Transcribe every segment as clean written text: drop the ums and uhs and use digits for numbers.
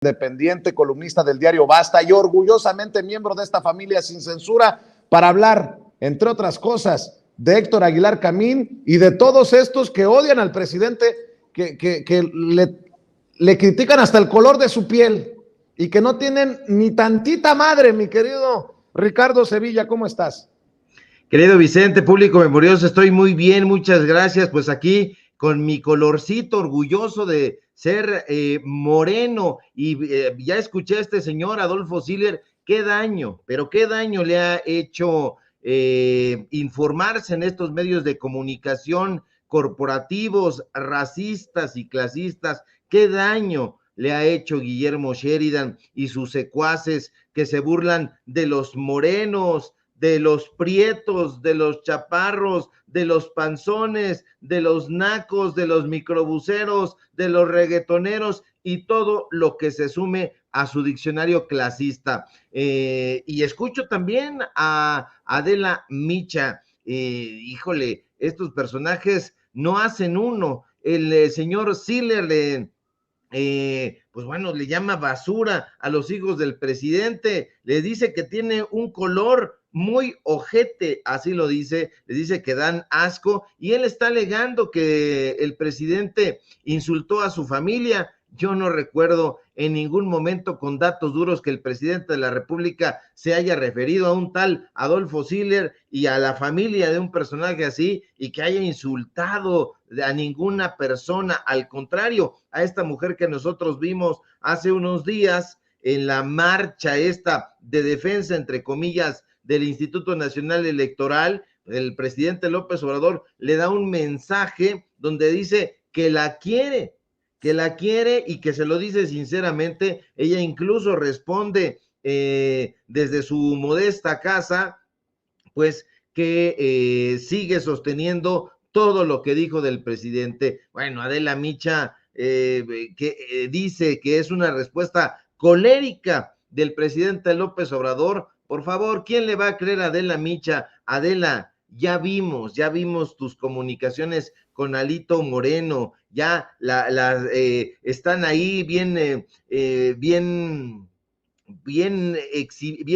independiente, columnista del diario Basta y orgullosamente miembro de esta familia sin censura para hablar, entre otras cosas, de Héctor Aguilar Camín y de todos estos que odian al presidente, que le critican hasta el color de su piel y que no tienen ni tantita madre, mi querido Ricardo Sevilla. ¿Cómo estás? Querido Vicente, público memorioso, estoy muy bien, muchas gracias. Pues aquí con mi colorcito, orgulloso de ser moreno, y ya escuché a este señor Adolfo Siller, qué daño, pero qué daño le ha hecho informarse en estos medios de comunicación corporativos, racistas y clasistas, qué daño le ha hecho Guillermo Sheridan y sus secuaces que se burlan de los morenos, de los prietos, de los chaparros, de los panzones, de los nacos, de los microbuseros, de los reggaetoneros y todo lo que se sume a su diccionario clasista. Y escucho también a Adela Micha. Híjole, estos personajes no hacen uno. El señor Siller pues bueno, le llama basura a los hijos del presidente, le dice que tiene un color muy ojete, así lo dice, le dice que dan asco, y él está alegando que el presidente insultó a su familia. Yo no recuerdo en ningún momento con datos duros que el presidente de la República se haya referido a un tal Adolfo Siller y a la familia de un personaje así, y que haya insultado a ninguna persona. Al contrario, a esta mujer que nosotros vimos hace unos días en la marcha esta de defensa, entre comillas, del Instituto Nacional Electoral, el presidente López Obrador le da un mensaje donde dice que la quiere y que se lo dice sinceramente. Ella incluso responde desde su modesta casa, pues que sigue sosteniendo todo lo que dijo del presidente. Bueno, Adela Micha que dice que es una respuesta colérica del presidente López Obrador. Por favor, ¿quién le va a creer a Adela Micha? Adela, ya vimos tus comunicaciones con Alito Moreno, ya están ahí bien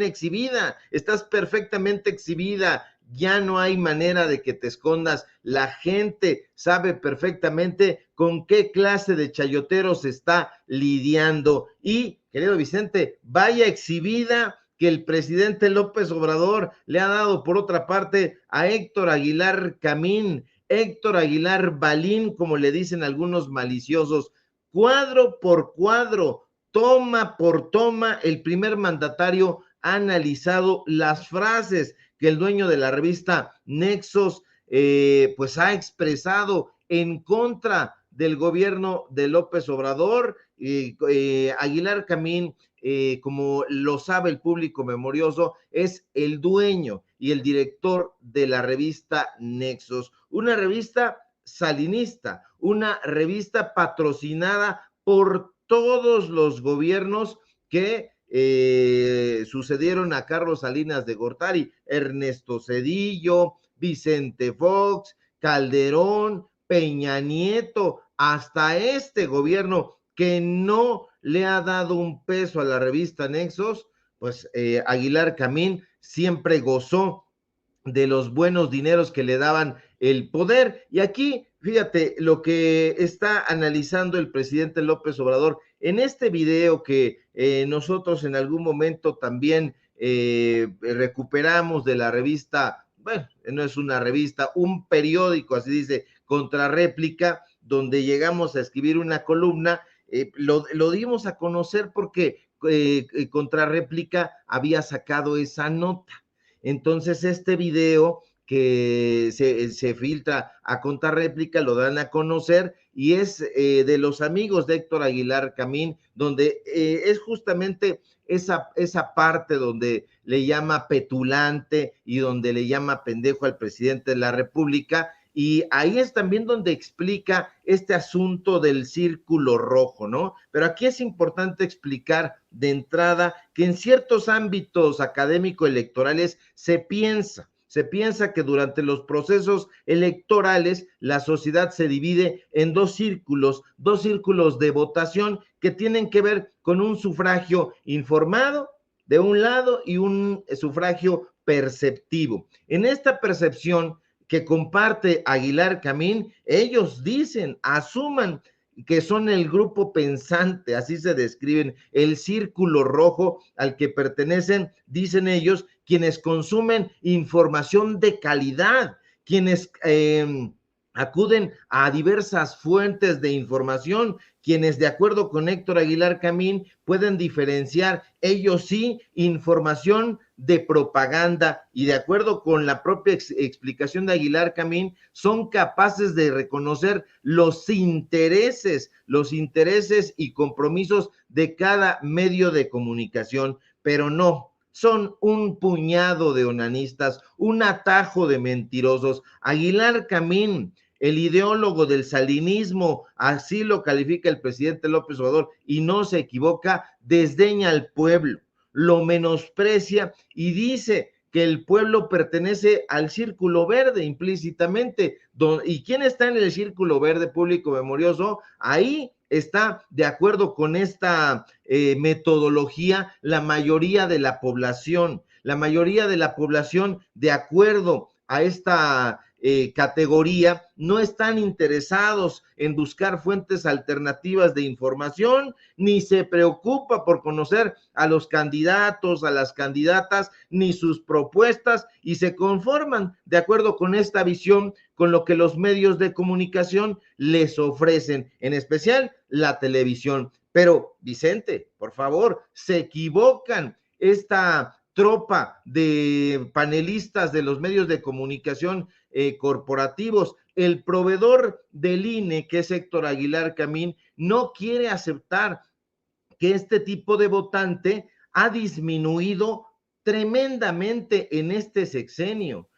exhibida, estás perfectamente exhibida, ya no hay manera de que te escondas, la gente sabe perfectamente con qué clase de chayoteros se está lidiando. Y, querido Vicente, vaya exhibida que el presidente López Obrador le ha dado, por otra parte, a Héctor Aguilar Camín, Héctor Aguilar Balín, como le dicen algunos maliciosos, cuadro por cuadro, toma por toma. El primer mandatario ha analizado las frases que el dueño de la revista Nexos pues ha expresado en contra del gobierno de López Obrador. Aguilar Camín, como lo sabe el público memorioso, es el dueño y el director de la revista Nexos, una revista salinista, una revista patrocinada por todos los gobiernos que sucedieron a Carlos Salinas de Gortari, Ernesto Zedillo, Vicente Fox, Calderón, Peña Nieto, hasta este gobierno que no le ha dado un peso a la revista Nexos. Pues Aguilar Camín siempre gozó de los buenos dineros que le daban el poder. Y aquí, fíjate, lo que está analizando el presidente López Obrador en este video que nosotros en algún momento también recuperamos de la revista, bueno, no es una revista, un periódico, así dice, Contrarréplica, donde llegamos a escribir una columna. Lo dimos a conocer porque Contrarréplica había sacado esa nota. Entonces este video que se filtra a Contrarréplica lo dan a conocer, y es de los amigos de Héctor Aguilar Camín, donde es justamente esa parte donde le llama petulante y donde le llama pendejo al presidente de la República. Y ahí es también donde explica este asunto del círculo rojo, ¿no? Pero aquí es importante explicar de entrada que en ciertos ámbitos académico-electorales se piensa que durante los procesos electorales la sociedad se divide en dos círculos de votación que tienen que ver con un sufragio informado de un lado y un sufragio perceptivo. En esta percepción que comparte Aguilar Camín, ellos dicen, asuman que son el grupo pensante, así se describen, el círculo rojo al que pertenecen, dicen ellos, quienes consumen información de calidad, quienes acuden a diversas fuentes de información, quienes de acuerdo con Héctor Aguilar Camín pueden diferenciar, ellos sí, información de propaganda, y de acuerdo con la propia explicación de Aguilar Camín, son capaces de reconocer los intereses y compromisos de cada medio de comunicación, pero no, son un puñado de onanistas, un atajo de mentirosos. Aguilar Camín, el ideólogo del salinismo, así lo califica el presidente López Obrador, y no se equivoca, desdeña al pueblo, lo menosprecia y dice que el pueblo pertenece al círculo verde implícitamente. ¿Y quién está en el círculo verde, público memorioso? Ahí está, de acuerdo con esta metodología, la mayoría de la población. La mayoría de la población, de acuerdo a esta categoría, no están interesados en buscar fuentes alternativas de información, ni se preocupa por conocer a los candidatos, a las candidatas, ni sus propuestas, y se conforman, de acuerdo con esta visión, con lo que los medios de comunicación les ofrecen, en especial la televisión. Pero, Vicente, por favor, se equivocan. Esta tropa de panelistas de los medios de comunicación corporativos, el proveedor del INE, que es Héctor Aguilar Camín, no quiere aceptar que este tipo de votante ha disminuido tremendamente en este sexenio.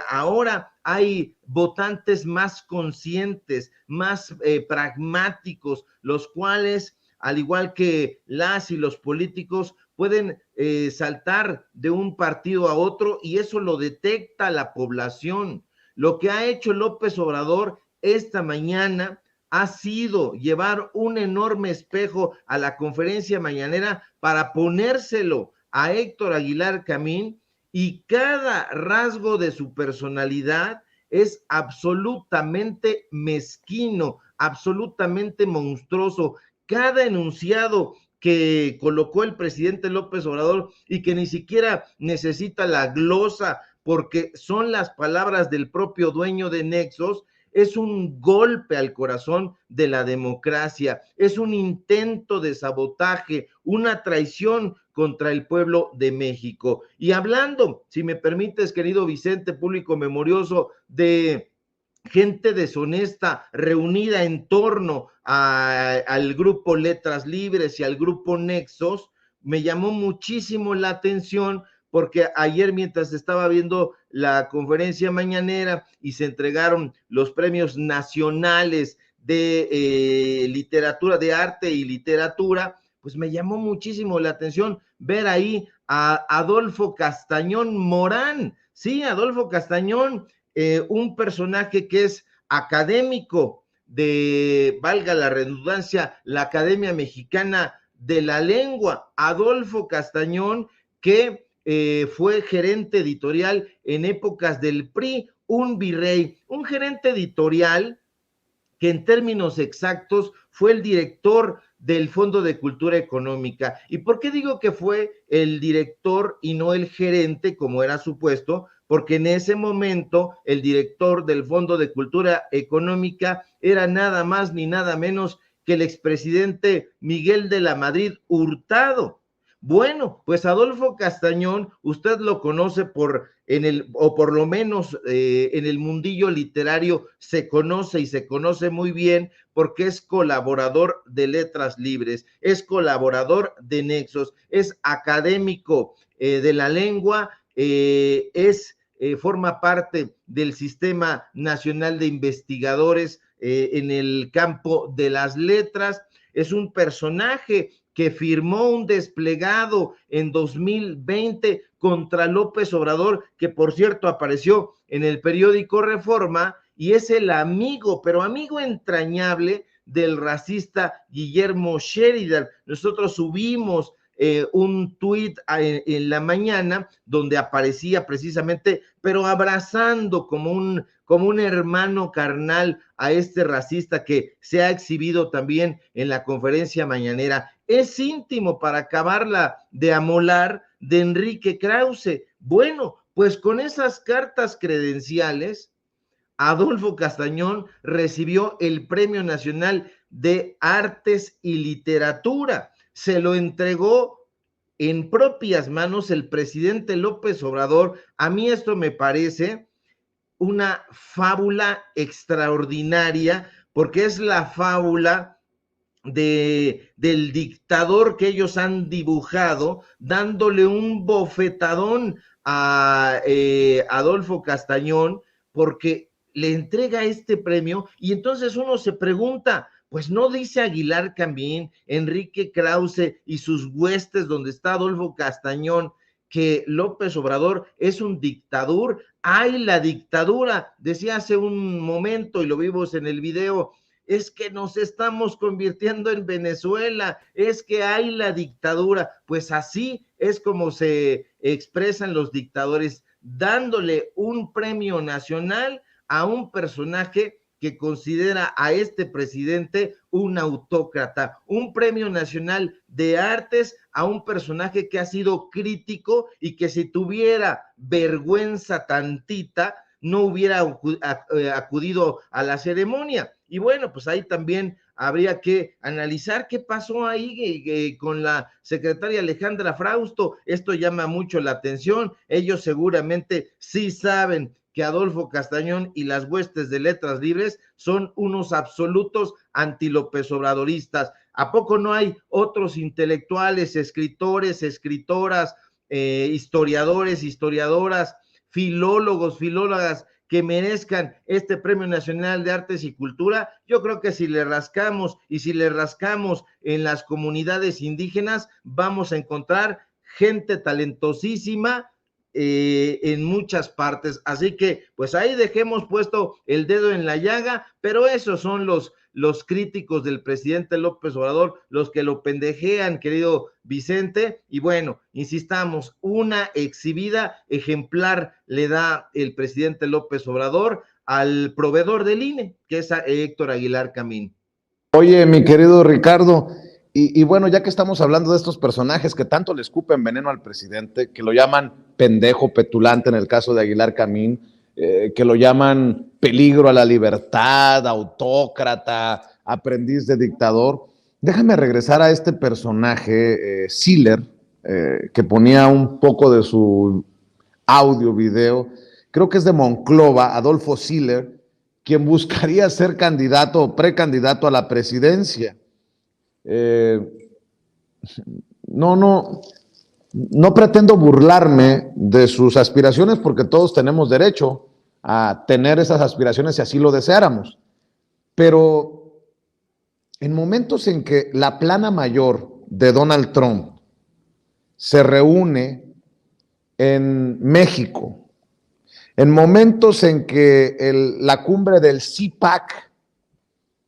Ahora hay votantes más conscientes, más pragmáticos, los cuales, al igual que las y los políticos, pueden saltar de un partido a otro, y eso lo detecta la población. Lo que ha hecho López Obrador esta mañana ha sido llevar un enorme espejo a la conferencia mañanera para ponérselo a Héctor Aguilar Camín, y cada rasgo de su personalidad es absolutamente mezquino, absolutamente monstruoso. Cada enunciado que colocó el presidente López Obrador, y que ni siquiera necesita la glosa porque son las palabras del propio dueño de Nexos, es un golpe al corazón de la democracia, es un intento de sabotaje, una traición contra el pueblo de México. Y hablando, si me permites, querido Vicente, público memorioso, de gente deshonesta reunida en torno al grupo Letras Libres y al grupo Nexos, me llamó muchísimo la atención, porque ayer, mientras estaba viendo la conferencia mañanera y se entregaron los premios nacionales de literatura, de arte y literatura, pues me llamó muchísimo la atención ver ahí a Adolfo Castañón Morán. Sí, Adolfo Castañón, un personaje que es académico de, valga la redundancia, la Academia Mexicana de la Lengua. Adolfo Castañón, que fue gerente editorial en épocas del PRI, un virrey, un gerente editorial que en términos exactos fue el director del Fondo de Cultura Económica. ¿Y por qué digo que fue el director y no el gerente, como era supuesto? Porque en ese momento el director del Fondo de Cultura Económica era nada más ni nada menos que el expresidente Miguel de la Madrid Hurtado. Bueno, pues Adolfo Castañón, usted lo conoce o por lo menos en el mundillo literario se conoce muy bien, porque es colaborador de Letras Libres, es colaborador de Nexos, es académico de la lengua, forma parte del Sistema Nacional de Investigadores en el campo de las letras. Es un personaje que firmó un desplegado en 2020 contra López Obrador, que por cierto apareció en el periódico Reforma, y es el amigo, pero amigo entrañable, del racista Guillermo Sheridan. Nosotros subimos un tuit en la mañana donde aparecía precisamente, pero abrazando como un hermano carnal a este racista que se ha exhibido también en la conferencia mañanera. Es íntimo para acabarla de amolar de Enrique Krause. Bueno, pues con esas cartas credenciales, Adolfo Castañón recibió el Premio Nacional de Artes y Literatura. Se lo entregó en propias manos el presidente López Obrador. A mí esto me parece una fábula extraordinaria, porque es la fábula del dictador que ellos han dibujado, dándole un bofetadón a Adolfo Castañón, porque le entrega este premio, y entonces uno se pregunta, pues no dice Aguilar Camín, Enrique Krause y sus huestes donde está Adolfo Castañón, que López Obrador es un dictador. ¡Ay, la dictadura! Decía hace un momento, y lo vimos en el video, es que nos estamos convirtiendo en Venezuela, es que hay la dictadura. Pues así es como se expresan los dictadores, dándole un premio nacional a un personaje que considera a este presidente un autócrata, un premio nacional de artes a un personaje que ha sido crítico y que si tuviera vergüenza tantita, no hubiera acudido a la ceremonia. Y bueno, pues ahí también habría que analizar qué pasó ahí con la secretaria Alejandra Frausto. Esto llama mucho la atención. Ellos seguramente sí saben que Adolfo Castañón y las huestes de Letras Libres son unos absolutos anti-López Obradoristas. ¿A poco no hay otros intelectuales, escritores, escritoras, historiadores, historiadoras, filólogos, filólogas que merezcan este Premio Nacional de Artes y Cultura? Yo creo que si le rascamos y si le rascamos en las comunidades indígenas, vamos a encontrar gente talentosísima en muchas partes. Así que pues ahí dejemos puesto el dedo en la llaga, pero esos son los críticos del presidente López Obrador, los que lo pendejean, querido Vicente. Y bueno, insistamos, una exhibida ejemplar le da el presidente López Obrador al proveedor del INE, que es Héctor Aguilar Camín. Oye, mi querido Ricardo, y bueno, ya que estamos hablando de estos personajes que tanto le escupen veneno al presidente, que lo llaman pendejo, petulante en el caso de Aguilar Camín, que lo llaman peligro a la libertad, autócrata, aprendiz de dictador, déjame regresar a este personaje, Siller, que ponía un poco de su audio, video, creo que es de Monclova, Adolfo Siller, quien buscaría ser candidato o precandidato a la presidencia. No pretendo burlarme de sus aspiraciones porque todos tenemos derecho a tener esas aspiraciones si así lo deseáramos. Pero en momentos en que la plana mayor de Donald Trump se reúne en México, en momentos en que la cumbre del CPAC,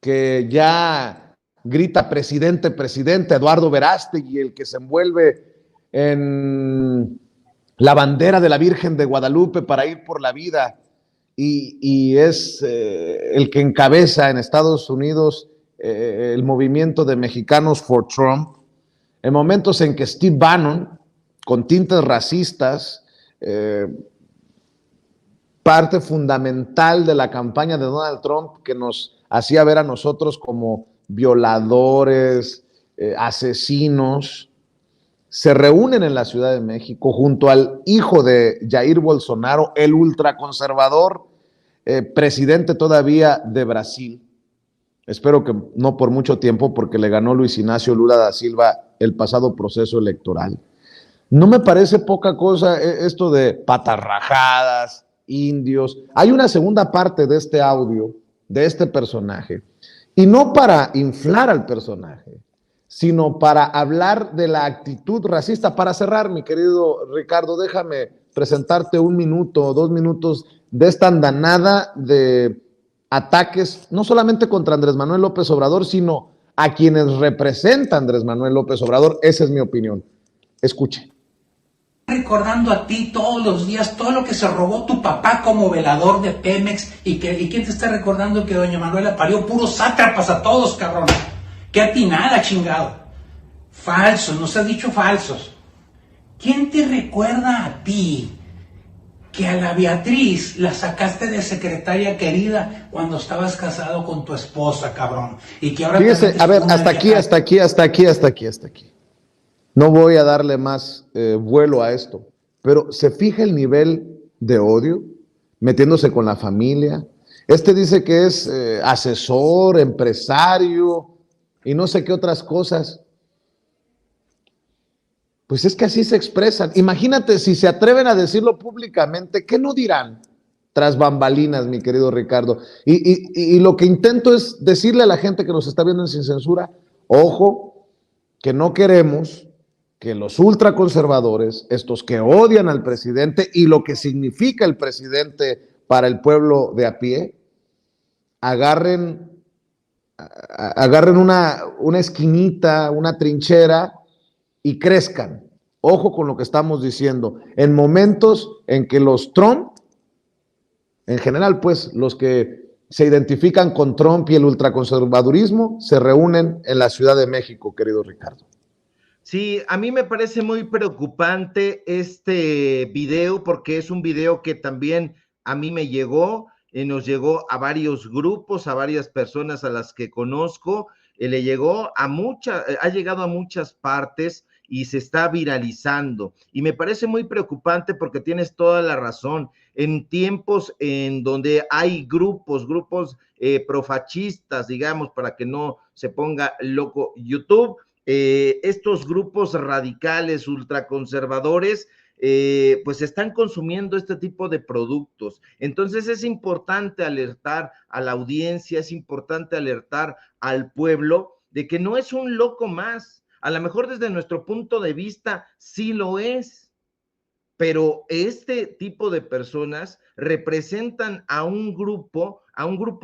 que ya grita presidente, presidente, Eduardo Verástegui, el que se envuelve en la bandera de la Virgen de Guadalupe para ir por la vida y es el que encabeza en Estados Unidos el movimiento de Mexicanos for Trump, en momentos en que Steve Bannon, con tintes racistas, parte fundamental de la campaña de Donald Trump, que nos hacía ver a nosotros como violadores, asesinos, se reúnen en la Ciudad de México junto al hijo de Jair Bolsonaro, el ultraconservador, presidente todavía de Brasil. Espero que no por mucho tiempo, porque le ganó Luis Ignacio Lula da Silva el pasado proceso electoral. No me parece poca cosa esto de patas rajadas, indios. Hay una segunda parte de este audio, de este personaje, y no para inflar al personaje, sino para hablar de la actitud racista. Para cerrar, mi querido Ricardo, déjame presentarte 1 minuto o 2 minutos de esta andanada de ataques, no solamente contra Andrés Manuel López Obrador, sino a quienes representa Andrés Manuel López Obrador. Esa es mi opinión. Escuche. Recordando a ti todos los días todo lo que se robó tu papá como velador de Pemex y quién te está recordando que doña Manuela parió puros sátrapas a todos, cabrón. Qué atinada, chingado. Falsos, nos has dicho falsos. ¿Quién te recuerda a ti que a la Beatriz la sacaste de secretaria querida cuando estabas casado con tu esposa, cabrón? Y que ahora fíjese, a ver, hasta aquí. No voy a darle más vuelo a esto, pero se fija el nivel de odio, metiéndose con la familia. Este dice que es asesor, empresario y no sé qué otras cosas. Pues es que así se expresan. Imagínate si se atreven a decirlo públicamente, ¿qué no dirán tras bambalinas, mi querido Ricardo? Y lo que intento es decirle a la gente que nos está viendo en Sin Censura, ojo, que no queremos que los ultraconservadores, estos que odian al presidente y lo que significa el presidente para el pueblo de a pie, agarren una esquinita, una trinchera y crezcan. Ojo con lo que estamos diciendo. En momentos en que los Trump, en general, pues, los que se identifican con Trump y el ultraconservadurismo, se reúnen en la Ciudad de México, querido Ricardo. Sí, a mí me parece muy preocupante este video porque es un video que también a mí me llegó, nos llegó a varios grupos, a varias personas a las que conozco, le llegó a ha llegado a muchas partes y se está viralizando. Y me parece muy preocupante porque tienes toda la razón. En tiempos en donde hay grupos profascistas, digamos, para que no se ponga loco YouTube, estos grupos radicales, ultraconservadores, pues están consumiendo este tipo de productos. Entonces es importante alertar a la audiencia, es importante alertar al pueblo de que no es un loco más. A lo mejor desde nuestro punto de vista sí lo es, pero este tipo de personas representan a un grupo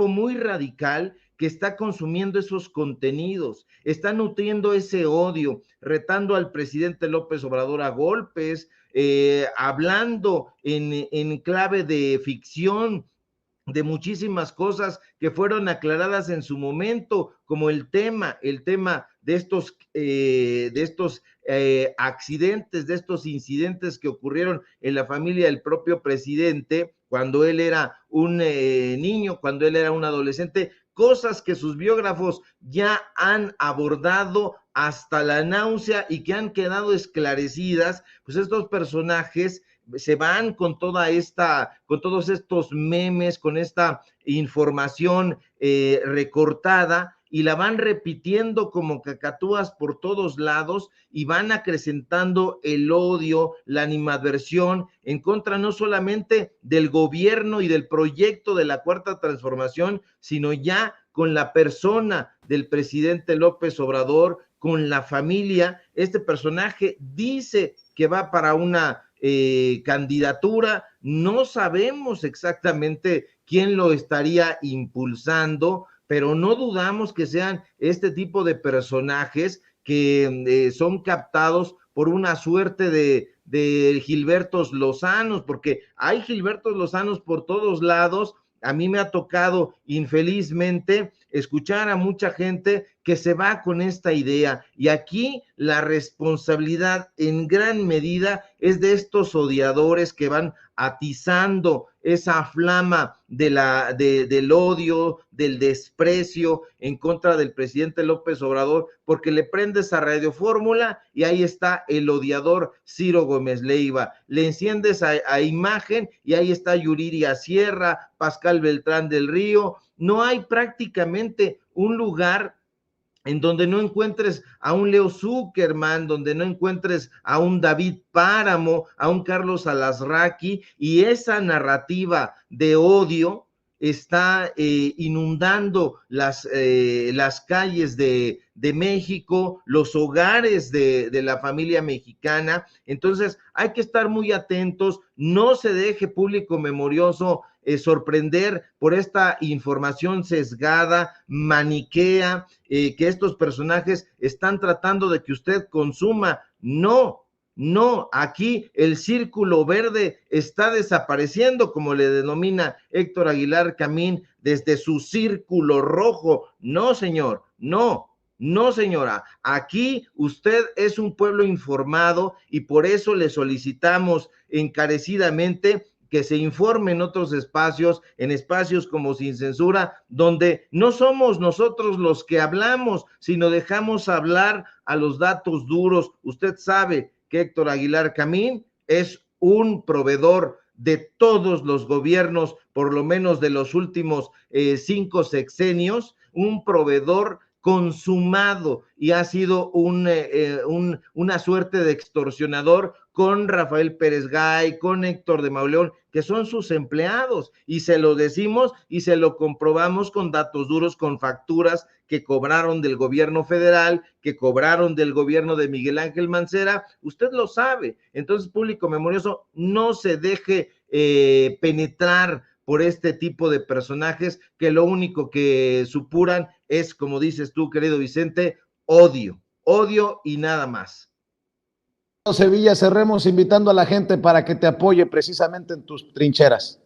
muy radical que está consumiendo esos contenidos, está nutriendo ese odio, retando al presidente López Obrador a golpes, hablando en clave de ficción, de muchísimas cosas que fueron aclaradas en su momento, como el tema de estos accidentes, de estos incidentes que ocurrieron en la familia del propio presidente cuando él era un niño, cuando él era un adolescente, cosas que sus biógrafos ya han abordado hasta la náusea y que han quedado esclarecidas. Pues estos personajes se van con todos estos memes, con esta información recortada, y la van repitiendo como cacatúas por todos lados y van acrecentando el odio, la animadversión en contra no solamente del gobierno y del proyecto de la Cuarta Transformación, sino ya con la persona del presidente López Obrador, con la familia. Este personaje dice que va para una candidatura, no sabemos exactamente quién lo estaría impulsando, pero no dudamos que sean este tipo de personajes que son captados por una suerte de Gilbertos Lozanos, porque hay Gilbertos Lozanos por todos lados. A mí me ha tocado, infelizmente, escuchar a mucha gente que se va con esta idea, y aquí la responsabilidad en gran medida es de estos odiadores que van atizando esa flama del odio, del desprecio en contra del presidente López Obrador, porque le prendes a Radio Fórmula y ahí está el odiador Ciro Gómez Leiva, le enciendes a Imagen y ahí está Yuriria Sierra, Pascal Beltrán del Río. No hay prácticamente un lugar en donde no encuentres a un Leo Zuckerman, donde no encuentres a un David Páramo, a un Carlos Alasraqui, y esa narrativa de odio está inundando las calles de México, los hogares de la familia mexicana. Entonces hay que estar muy atentos, no se deje, público memorioso, sorprender por esta información sesgada, maniquea, que estos personajes están tratando de que usted consuma. No, aquí el círculo verde está desapareciendo, como le denomina Héctor Aguilar Camín, desde su círculo rojo. No, señor, no, señora, aquí usted es un pueblo informado y por eso le solicitamos encarecidamente que se informe en otros espacios, en espacios como Sin Censura, donde no somos nosotros los que hablamos, sino dejamos hablar a los datos duros. Usted sabe que Héctor Aguilar Camín es un proveedor de todos los gobiernos, por lo menos de los últimos 5 sexenios, un proveedor consumado y ha sido una suerte de extorsionador con Rafael Pérez Gay, con Héctor de Mauleón, que son sus empleados, y se lo decimos y se lo comprobamos con datos duros, con facturas que cobraron del gobierno federal, que cobraron del gobierno de Miguel Ángel Mancera. Usted lo sabe. Entonces, público memorioso, no se deje penetrar por este tipo de personajes que lo único que supuran es, como dices tú, querido Vicente, odio y nada más. Sevilla, cerremos invitando a la gente para que te apoye precisamente en tus trincheras.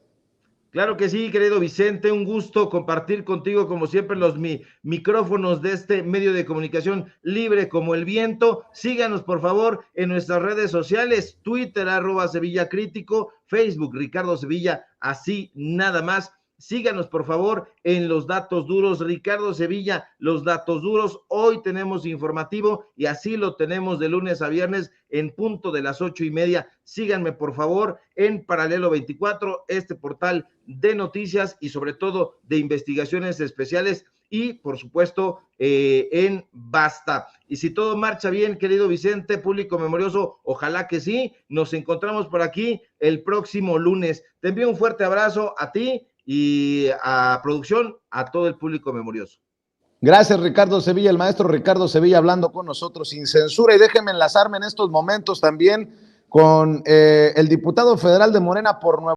Claro que sí, querido Vicente, un gusto compartir contigo, como siempre, los micrófonos de este medio de comunicación libre como el viento. Síganos, por favor, en nuestras redes sociales, Twitter, @Sevilla Crítico, Facebook, Ricardo Sevilla, así nada más. Síganos, por favor, en Los Datos Duros, Ricardo Sevilla, Los Datos Duros. Hoy tenemos informativo y así lo tenemos de lunes a viernes en punto de las 8:30. Síganme, por favor, en Paralelo 24, este portal de noticias y sobre todo de investigaciones especiales, y por supuesto en Basta. Y si todo marcha bien, querido Vicente, público memorioso, ojalá que sí, nos encontramos por aquí el próximo lunes. Te envío un fuerte abrazo a ti y a producción, a todo el público memorioso. Gracias, Ricardo Sevilla, el maestro Ricardo Sevilla hablando con nosotros sin censura. Y déjenme enlazarme en estos momentos también con el diputado federal de Morena por Nuevo